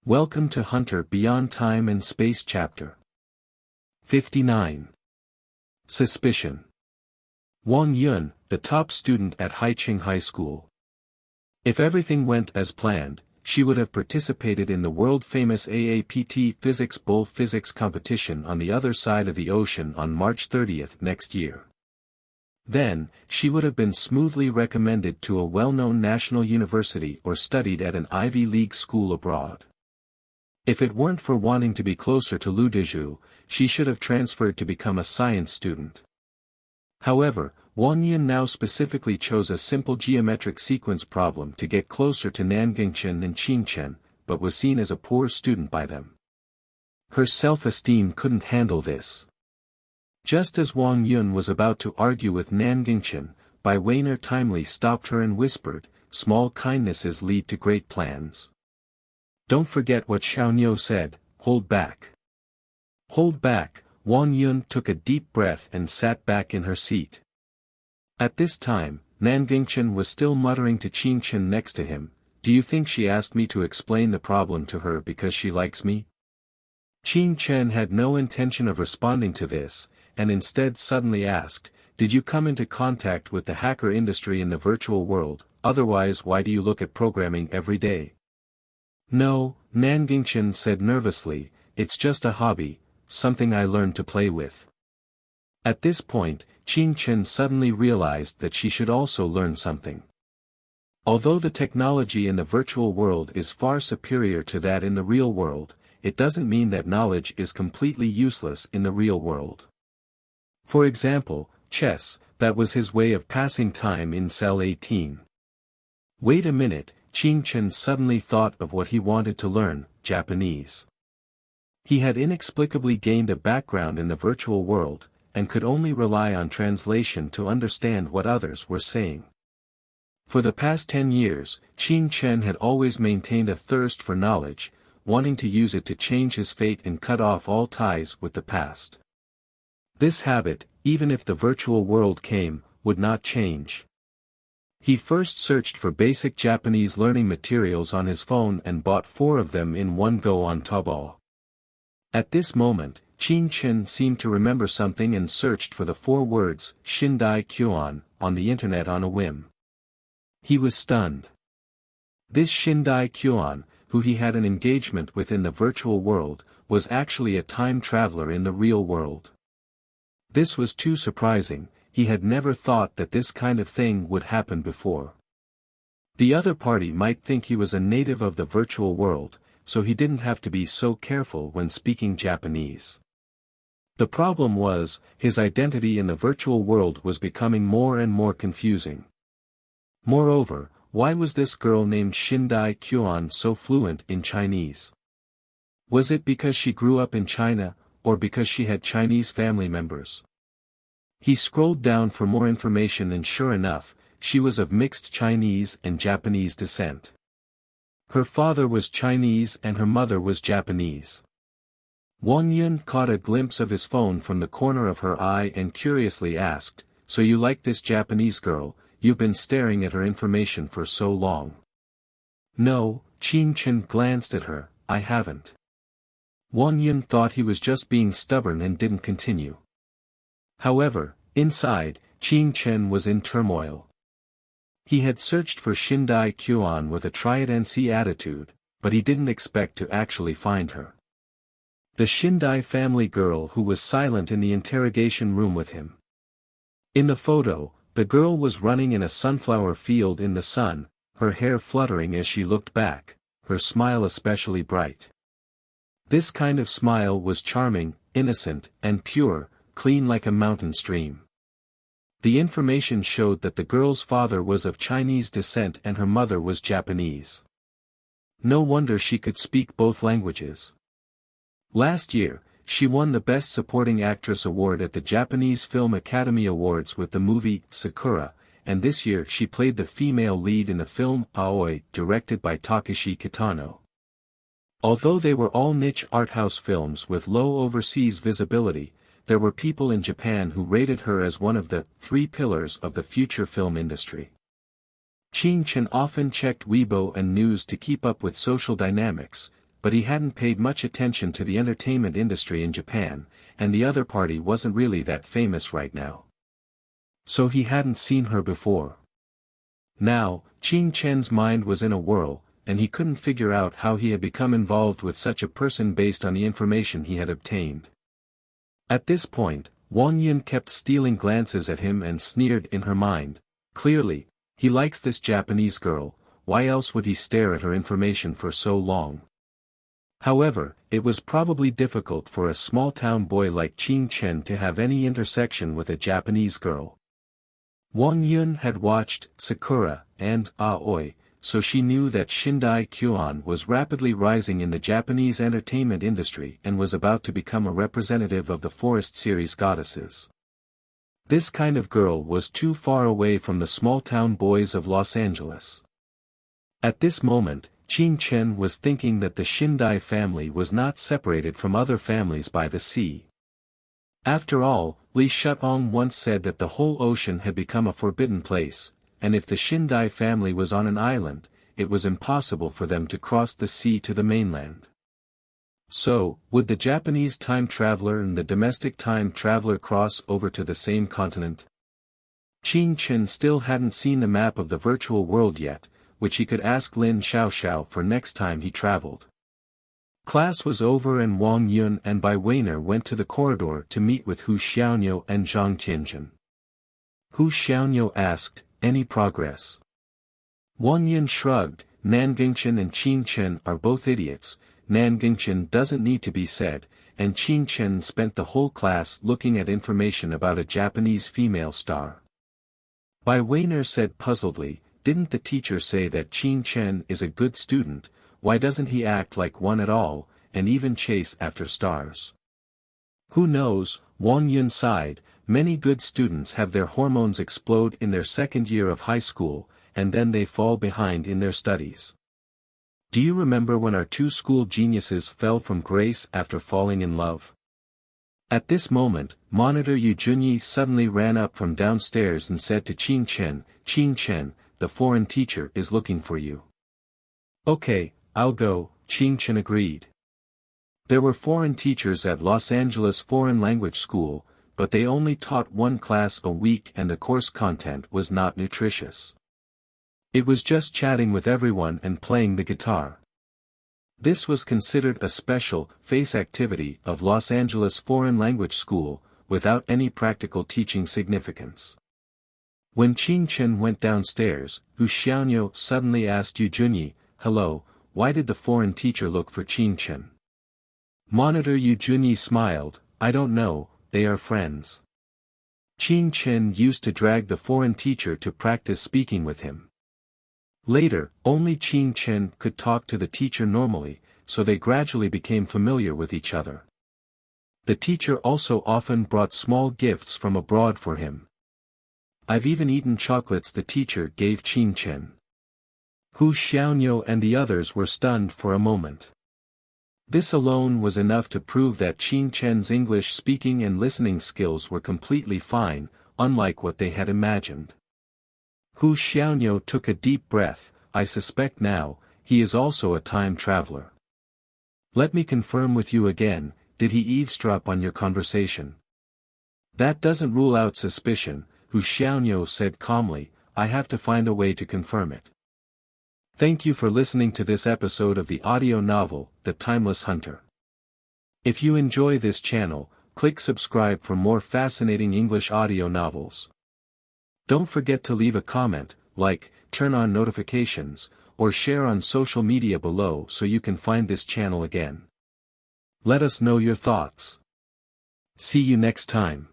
Welcome to Hunter Beyond Time and Space Chapter 59. Suspicion. Wang Yun, the top student at Haiqing High School. If everything went as planned, she would have participated in the world-famous AAPT Physics Bowl physics competition on the other side of the ocean on March 30th next year. Then, she would have been smoothly recommended to a well-known national university or studied at an Ivy League school abroad. If it weren't for wanting to be closer to Ludiju, she should have transferred to become a science student. However, Wang Yun now specifically chose a simple geometric sequence problem to get closer to Nangingchen and Qingchen, but was seen as a poor student by them. Her self-esteem couldn't handle this. Just as Wang Yun was about to argue with Nangingchen, Bai Weiner timely stopped her and whispered, "Small kindnesses lead to great plans. Don't forget what Xiaoniu said, hold back." Hold back. Wang Yun took a deep breath and sat back in her seat. At this time, Nangingchen was still muttering to Qingchen next to him, "Do you think she asked me to explain the problem to her because she likes me?" Qingchen had no intention of responding to this, and instead suddenly asked, "Did you come into contact with the hacker industry in the virtual world, otherwise why do you look at programming every day?" "No," Nangingchen said nervously, "it's just a hobby, something I learned to play with." At this point, Qingchen suddenly realized that she should also learn something. Although the technology in the virtual world is far superior to that in the real world, it doesn't mean that knowledge is completely useless in the real world. For example, chess, that was his way of passing time in Cell 18. Wait a minute. Qingchen suddenly thought of what he wanted to learn, Japanese. He had inexplicably gained a background in the virtual world, and could only rely on translation to understand what others were saying. For the past 10 years, Qingchen had always maintained a thirst for knowledge, wanting to use it to change his fate and cut off all ties with the past. This habit, even if the virtual world came, would not change. He first searched for basic Japanese learning materials on his phone and bought 4 of them in one go on Taobao. At this moment, Qingchen seemed to remember something and searched for the 4 words, Shindai Kyuan, on the internet on a whim. He was stunned. This Shindai Kyuan, who he had an engagement with in the virtual world, was actually a time traveler in the real world. This was too surprising. He had never thought that this kind of thing would happen before. The other party might think he was a native of the virtual world, so he didn't have to be so careful when speaking Japanese. The problem was, his identity in the virtual world was becoming more and more confusing. Moreover, why was this girl named Shindai Kyuan so fluent in Chinese? Was it because she grew up in China, or because she had Chinese family members? He scrolled down for more information and sure enough, she was of mixed Chinese and Japanese descent. Her father was Chinese and her mother was Japanese. Wang Yun caught a glimpse of his phone from the corner of her eye and curiously asked, "So you like this Japanese girl? You've been staring at her information for so long." "No," Qingchen glanced at her, "I haven't." Wang Yun thought he was just being stubborn and didn't continue. However, inside, Qingchen was in turmoil. He had searched for Shindai Kyuan with a try-it-and-see attitude, but he didn't expect to actually find her. The Shindai family girl who was silent in the interrogation room with him. In the photo, the girl was running in a sunflower field in the sun, her hair fluttering as she looked back, her smile especially bright. This kind of smile was charming, innocent, and pure, clean like a mountain stream. The information showed that the girl's father was of Chinese descent and her mother was Japanese. No wonder she could speak both languages. Last year, she won the Best Supporting Actress award at the Japanese Film Academy Awards with the movie Sakura, and this year she played the female lead in the film Aoi, directed by Takeshi Kitano. Although they were all niche art house films with low overseas visibility, there were people in Japan who rated her as one of the 3 pillars of the future film industry. Qingchen often checked Weibo and news to keep up with social dynamics, but he hadn't paid much attention to the entertainment industry in Japan, and the other party wasn't really that famous right now. So he hadn't seen her before. Now, Qing Chen's mind was in a whirl, and he couldn't figure out how he had become involved with such a person based on the information he had obtained. At this point, Wang Yun kept stealing glances at him and sneered in her mind. Clearly, he likes this Japanese girl, why else would he stare at her information for so long? However, it was probably difficult for a small-town boy like Qing Chen to have any intersection with a Japanese girl. Wang Yun had watched Sakura and Aoi, so she knew that Shindai Kyuan was rapidly rising in the Japanese entertainment industry and was about to become a representative of the Forest series goddesses. This kind of girl was too far away from the small-town boys of Los Angeles. At this moment, Qing Chen was thinking that the Shindai family was not separated from other families by the sea. After all, Li Shutong once said that the whole ocean had become a forbidden place, and if the Shindai family was on an island, it was impossible for them to cross the sea to the mainland. So, would the Japanese time traveler and the domestic time traveler cross over to the same continent? Qing Chen still hadn't seen the map of the virtual world yet, which he could ask Lin Xiaoxiao for next time he traveled. Class was over and Wang Yun and Bai Weiner went to the corridor to meet with Hu Xiaoniu and Zhang Tianjin. Hu Xiaoniu asked, "Any progress?" Wang Yun shrugged, "Nangingchen and Qing Chen are both idiots, Nangingchen doesn't need to be said, and Qing Chen spent the whole class looking at information about a Japanese female star." Bai Weiner said puzzledly, "Didn't the teacher say that Qing Chen is a good student, why doesn't he act like one at all, and even chase after stars?" "Who knows," Wang Yun sighed, "many good students have their hormones explode in their second year of high school, and then they fall behind in their studies. Do you remember when our two school geniuses fell from grace after falling in love?" At this moment, Monitor Yu Junyi suddenly ran up from downstairs and said to Qing Chen, "The foreign teacher is looking for you." "Okay, I'll go," Qing Chen agreed. There were foreign teachers at Los Angeles Foreign Language School, but they only taught one class a week and the course content was not nutritious. It was just chatting with everyone and playing the guitar. This was considered a special, face activity of Los Angeles Foreign Language School, without any practical teaching significance. When Qing Chen went downstairs, Hu Xiaoniu suddenly asked Yu Junyi, "Hello, why did the foreign teacher look for Qing Chen?" Monitor Yu Junyi smiled, "I don't know, they are friends." Qing Chen used to drag the foreign teacher to practice speaking with him. Later, only Qing Chen could talk to the teacher normally, so they gradually became familiar with each other. The teacher also often brought small gifts from abroad for him. "I've even eaten chocolates the teacher gave Qing Chen." Hu Xiaoniu and the others were stunned for a moment. This alone was enough to prove that Qing Chen's English speaking and listening skills were completely fine, unlike what they had imagined. Hu Xiaoniu took a deep breath, "I suspect now, he is also a time traveler." "Let me confirm with you again, did he eavesdrop on your conversation?" "That doesn't rule out suspicion," Hu Xiaoniu said calmly, "I have to find a way to confirm it." Thank you for listening to this episode of the audio novel, The Timeless Hunter. If you enjoy this channel, click subscribe for more fascinating English audio novels. Don't forget to leave a comment, like, turn on notifications, or share on social media below so you can find this channel again. Let us know your thoughts. See you next time.